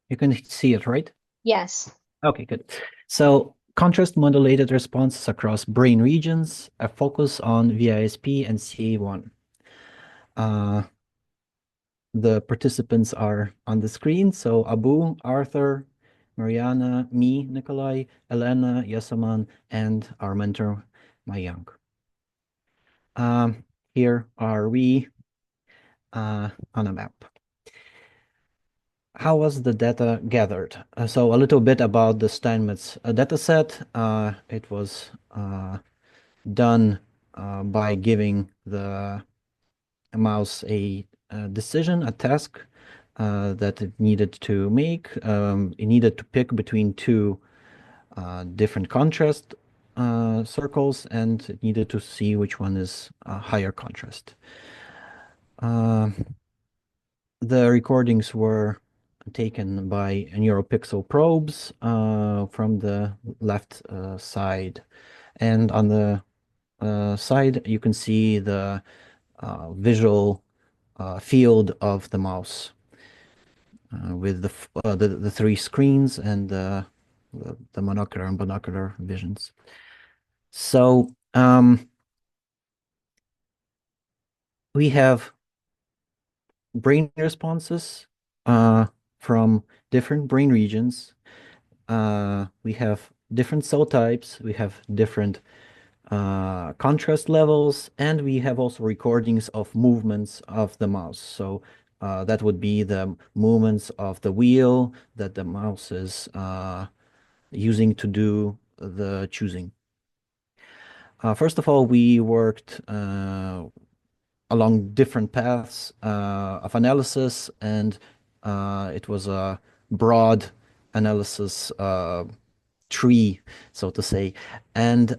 You can see it, right? Yes. Okay, good. So contrast modulated responses across brain regions, a focus on VISp and CA1. The participants are on the screen. So Abu, Arthur, Mariana, me, NIkolai, Elena, Yasaman, and our mentor, Mayank. Here are we on a map. How was the data gathered? So a little bit about the Steinmetz data set. It was done by giving the mouse a decision, a task that it needed to make. It needed to pick between two different contrast circles, and it needed to see which one is higher contrast. The recordings were taken by neuropixel probes from the left side. And on the side, you can see the visual field of the mouse with the three screens and the monocular and binocular visions. So we have brain responses from different brain regions. We have different cell types. We have different contrast levels, and we have also recordings of movements of the mouse. So that would be the movements of the wheel that the mouse is using to do the choosing. First of all, we worked along different paths of analysis, and it was a broad analysis tree, so to say. And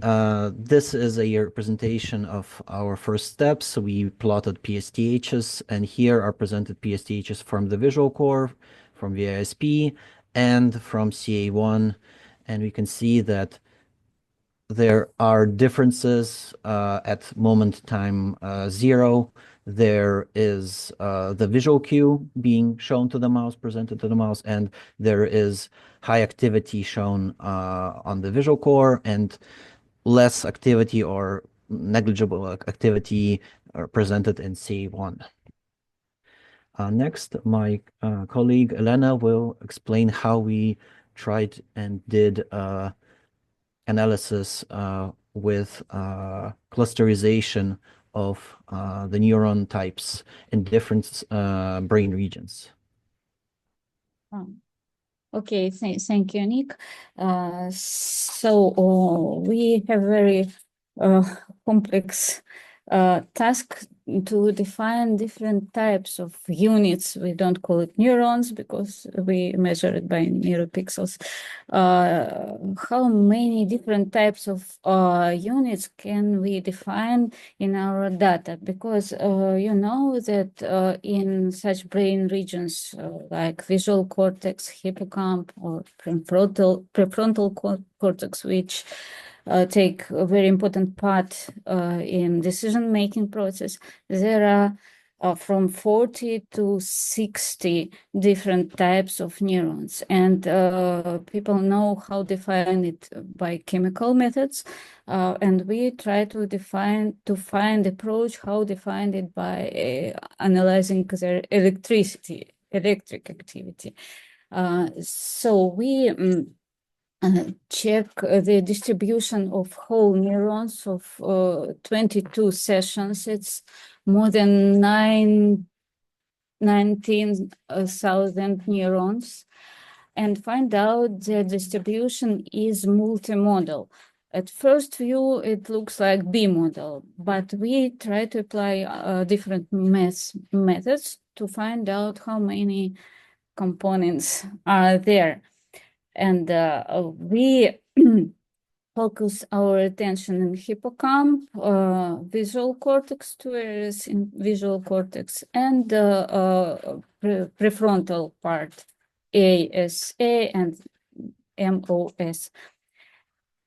this is a representation of our first steps. So we plotted PSTHs, and here are presented PSTHs from the visual core, from VISp, and from CA1. And we can see that there are differences at moment time 0. There is the visual cue being shown to the mouse, presented to the mouse, and there is high activity shown on the visual core and less activity or negligible activity presented in C1. Next, my colleague Elena will explain how we tried and did analysis with clusterization of the neuron types in different brain regions. Okay, thank you, Nick. So we have very complex task to define different types of units. We don't call it neurons because we measure it by neuropixels. How many different types of units can we define in our data? Because you know that in such brain regions like visual cortex, hippocamp, or prefrontal cortex, which take a very important part in decision-making process. There are from 40 to 60 different types of neurons, and people know how to define it by chemical methods, and we try to find approach how to define it by analyzing their electric activity. So we check the distribution of whole neurons of 22 sessions. It's more than 19,000 neurons, and find out the distribution is multimodal. At first view, it looks like bimodal, but we try to apply different methods to find out how many components are there. And we focus our attention in hippocamp, visual cortex, 2 areas in visual cortex, and prefrontal part, ASA and MOS.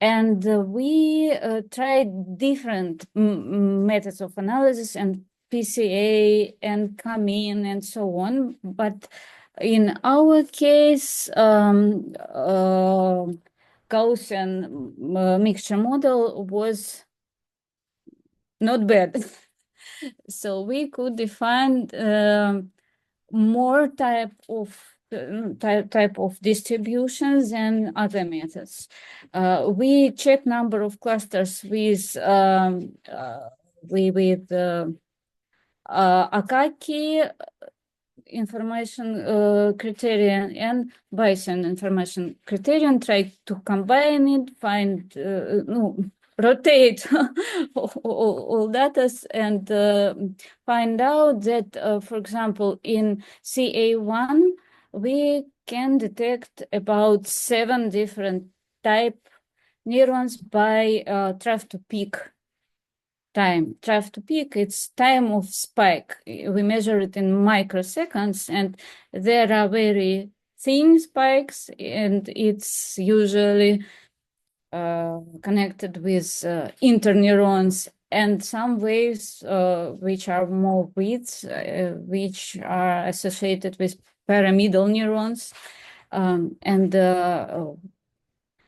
And we tried different methods of analysis and PCA and Camin and so on. But in our case, Gaussian mixture model was not bad. So we could define more type of distributions and other methods. We check number of clusters with Akaki information criterion and Bayesian information criterion, try to combine it, find, no, rotate all data and find out that, for example, in CA1, we can detect about 7 different type neurons by trough to peak time. Trough to peak, it's time of spike. We measure it in microseconds, and there are very thin spikes, and it's usually connected with interneurons and some waves which are more width, which are associated with pyramidal neurons.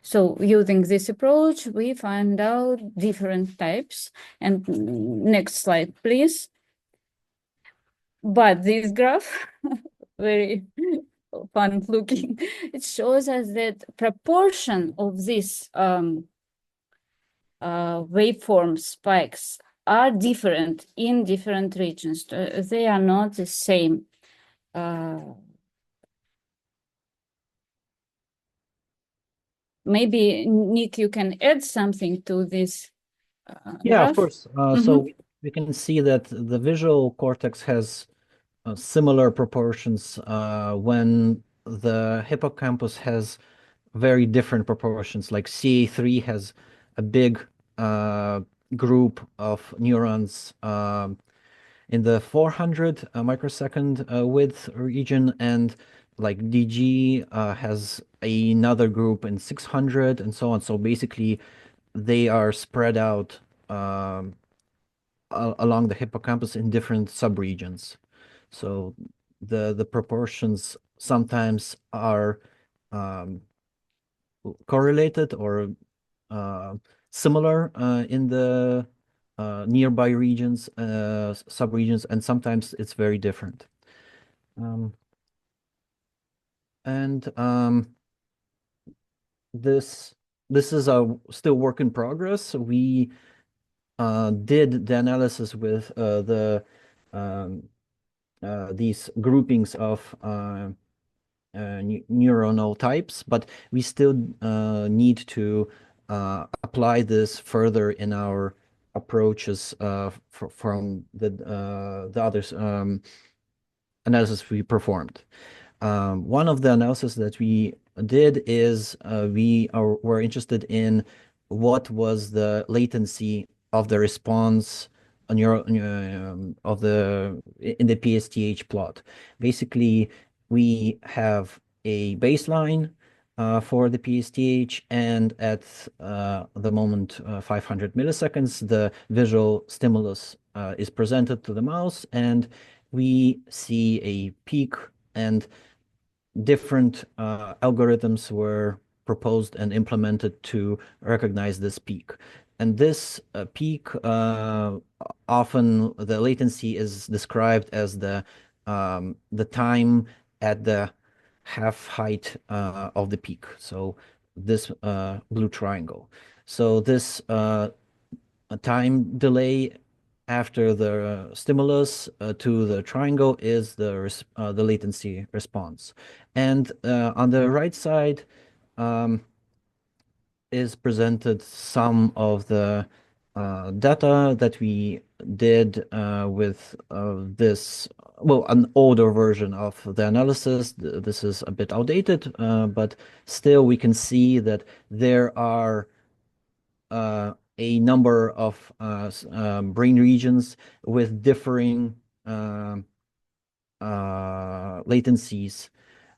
So using this approach, we find out different types. And next slide, please. But this graph, very fun looking, it shows us that proportion of these waveform spikes are different in different regions. They are not the same. Maybe, Nick, you can add something to this Yeah, graph? of course. So we can see that the visual cortex has similar proportions when the hippocampus has very different proportions. Like CA3 has a big group of neurons in the 400 microsecond width region, and like DG has another group in 600 and so on. So basically, they are spread out along the hippocampus in different subregions. So the proportions sometimes are correlated or similar in the nearby regions, subregions, and sometimes it's very different. This is a still work in progress. We did the analysis with these groupings of neuronal types, but we still need to apply this further in our approaches from the others analysis we performed. One of the analysis that we did is were interested in what was the latency of the response on of the in the PSTH plot. Basically, we have a baseline for the PSTH, and at the moment 500 milliseconds, the visual stimulus is presented to the mouse, and we see a peak, and different algorithms were proposed and implemented to recognize this peak. And this peak, often the latency is described as the time at the half height of the peak. So this blue triangle. So this time delay after the stimulus to the triangle is the latency response. And on the right side is presented some of the data that we did with this, well, an older version of the analysis. This is a bit outdated, but still we can see that there are a number of brain regions with differing latencies,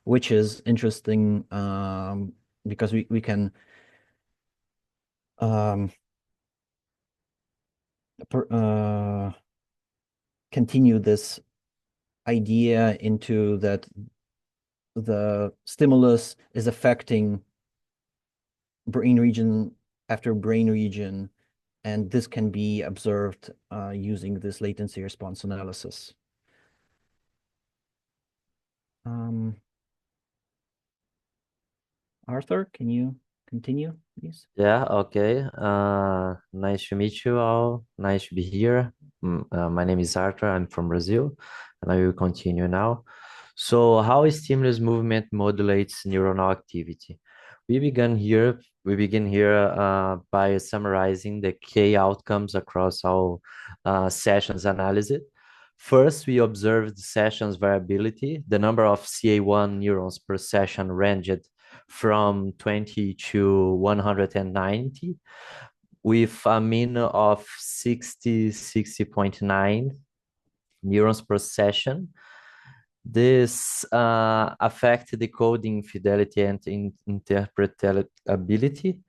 which is interesting because we can continue this idea into that the stimulus is affecting brain region after brain region, and this can be observed using this latency response analysis. Arthur, can you continue, please? Yeah, okay. Nice to meet you all. Nice to be here. My name is Arthur. I'm from Brazil, and I will continue now. So, how stimulus movement modulates neuronal activity? We begin here by summarizing the key outcomes across all sessions analysis. First, we observed sessions variability. The number of CA1 neurons per session ranged from 20 to 190 with a mean of 60.9 neurons per session. This affects the coding fidelity and interpretability.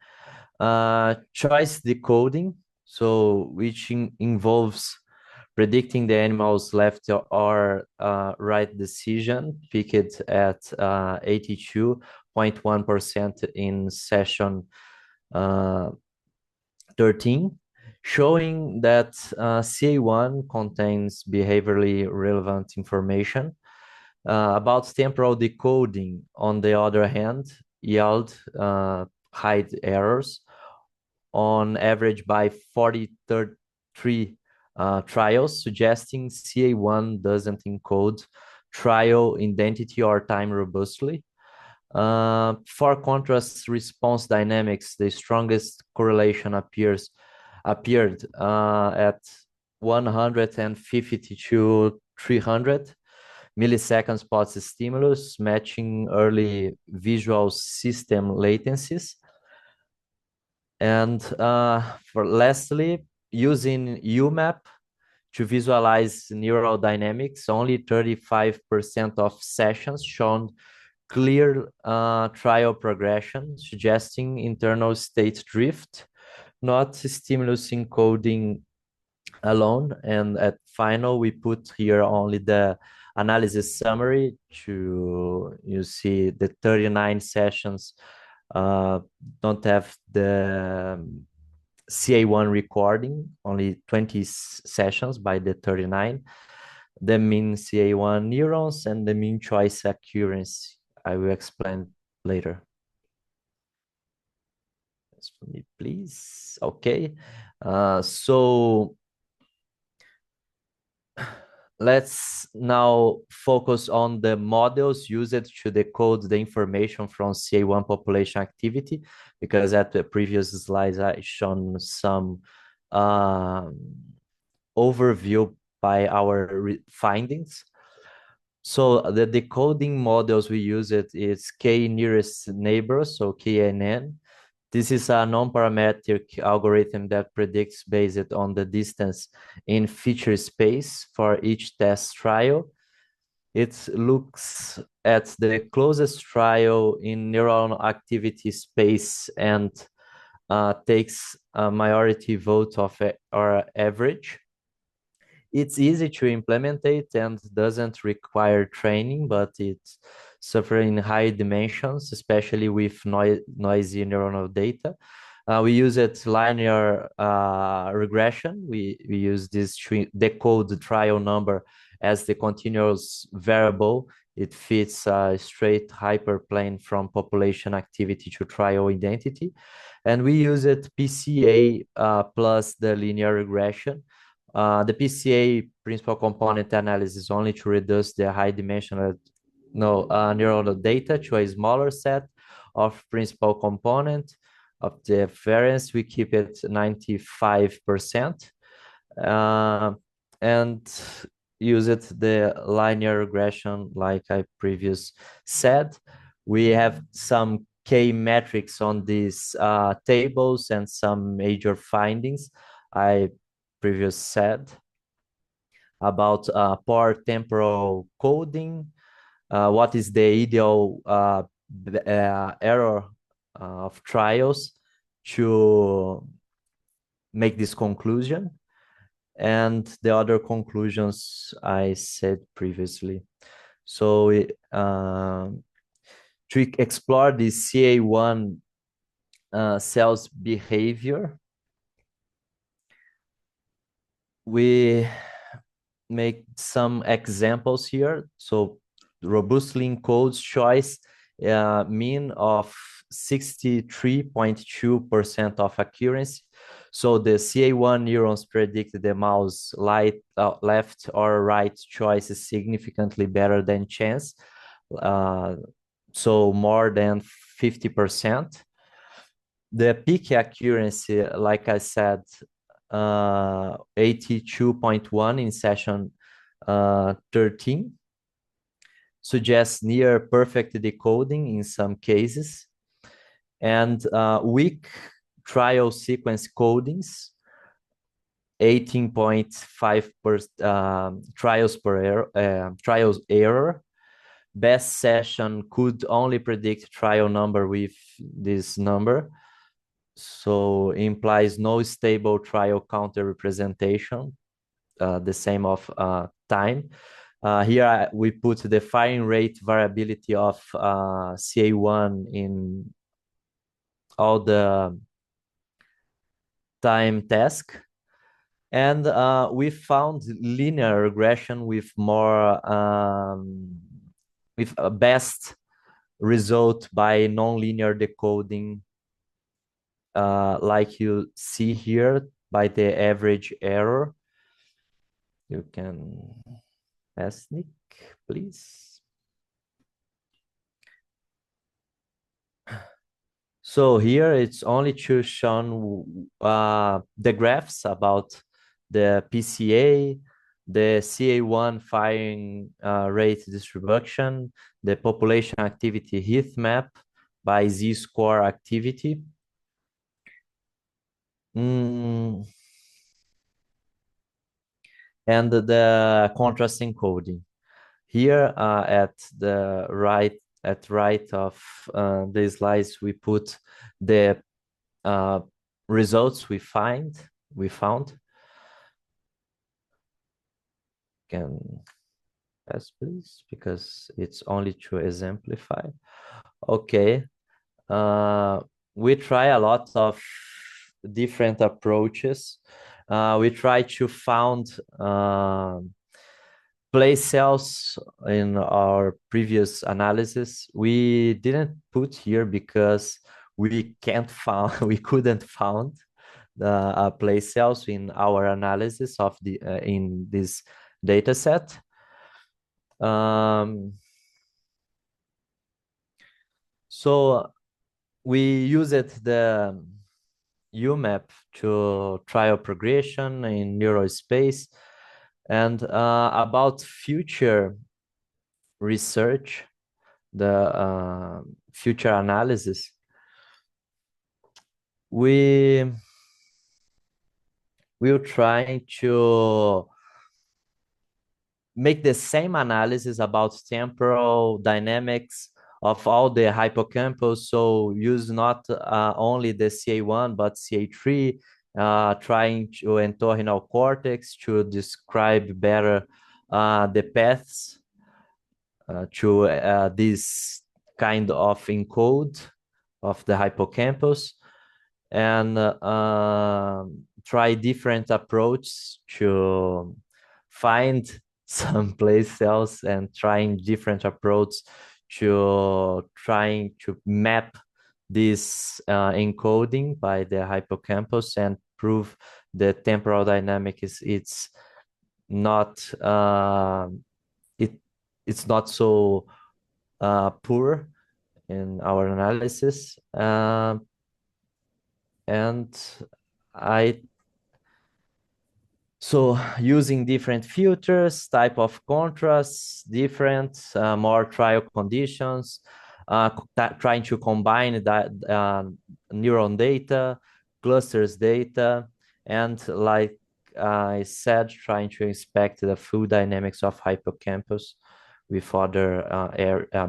Choice decoding, so which involves predicting the animal's left or right decision, peaked at 82.1% in session 13, showing that CA1 contains behaviorally relevant information. About temporal decoding, on the other hand, yield hide errors on average by 43 trials, suggesting CA1 doesn't encode trial identity or time robustly. For contrast response dynamics, the strongest correlation appeared at 150 to 300 milliseconds post stimulus, matching early visual system latencies. And for lastly, using UMAP to visualize neural dynamics, only 35% of sessions shown clear trial progression, suggesting internal state drift, not stimulus encoding alone. And at final, we put here only the analysis summary to, you see the 39 sessions don't have the CA1 recording, only 20 sessions by the 39. The mean CA1 neurons and the mean choice accuracy, I will explain later. That's for me, please. Okay. So let's now focus on the models used to decode the information from CA1 population activity, because at the previous slides I shown some overview by our findings. So the decoding models we use is K nearest neighbor, so KNN. This is a non-parametric algorithm that predicts based on the distance in feature space for each test trial. It looks at the closest trial in neural activity space and takes a majority vote of our average. It's easy to implement it and doesn't require training, but it's suffering high dimensions, especially with noisy neuronal data. We use it linear regression. We use this to decode the trial number as the continuous variable. It fits a straight hyperplane from population activity to trial identity. And we use it PCA plus the linear regression. The PCA principal component analysis only to reduce the high dimensional neural data to a smaller set of principal component. Of the variance, we keep it 95%, and use it the linear regression like I previous said. We have some K metrics on these tables and some major findings I previous said about poor temporal coding, what is the ideal error of trials to make this conclusion. and the other conclusions I said previously. So to explore the CA1 cells behavior, we make some examples here. So robustly encodes choice mean of 63.2% of accuracy. So the CA1 neurons predict the mouse left or right choice is significantly better than chance. So more than 50%. The peak accuracy, like I said, 82.1 in session 13, suggests near perfect decoding in some cases, and weak trial sequence codings, 18.5 trials error. Best session could only predict trial number with this number, so implies no stable trial counter representation, the same of time. Here we put the firing rate variability of CA1 in all the time task. And we found linear regression with more, with a best result by nonlinear decoding, like you see here by the average error. You can pass, Nick, please. So here it's only to show the graphs about the PCA, the CA1 firing rate distribution, the population activity heat map by Z-score activity. And the contrast encoding. Here at the right of the slides, we put the results we found. Can pass, please, because it's only to exemplify. Okay. We try a lot of different approaches. We try to find place cells in our previous analysis. We didn't put here because we couldn't find the place cells in our analysis of the in this data set. So we used the UMAP to trial progression in neurospace, and about future research, the future analysis, we will try to make the same analysis about temporal dynamics of all the hippocampus. So use not only the CA1, but CA3, trying to entorhinal cortex to describe better the paths to this kind of encode of the hippocampus, and try different approaches to find some place cells, and trying different approach to trying to map this encoding by the hippocampus and prove the temporal dynamic it's not it's not so poor in our analysis, and so using different filters, type of contrast, different more trial conditions, trying to combine that neuron data, clusters data, and like I said, trying to inspect the full dynamics of hippocampus with other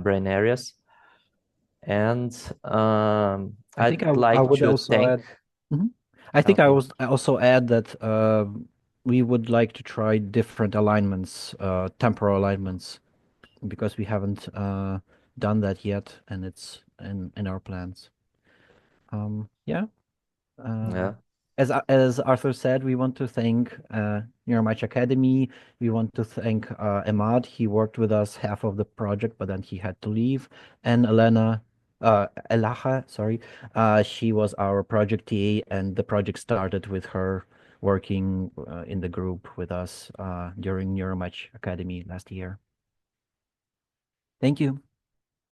brain areas. And I think I'd like I would to also thank. add. I think Okay. I also add that we would like to try different alignments, temporal alignments, because we haven't done that yet, and it's in our plans. Yeah. Yeah. As Arthur said, we want to thank Neuromatch Academy. We want to thank Emad. He worked with us half of the project, but then he had to leave. And Elena, Elaha, sorry, she was our project TA, and the project started with her working in the group with us during Neuromatch Academy last year. Thank you.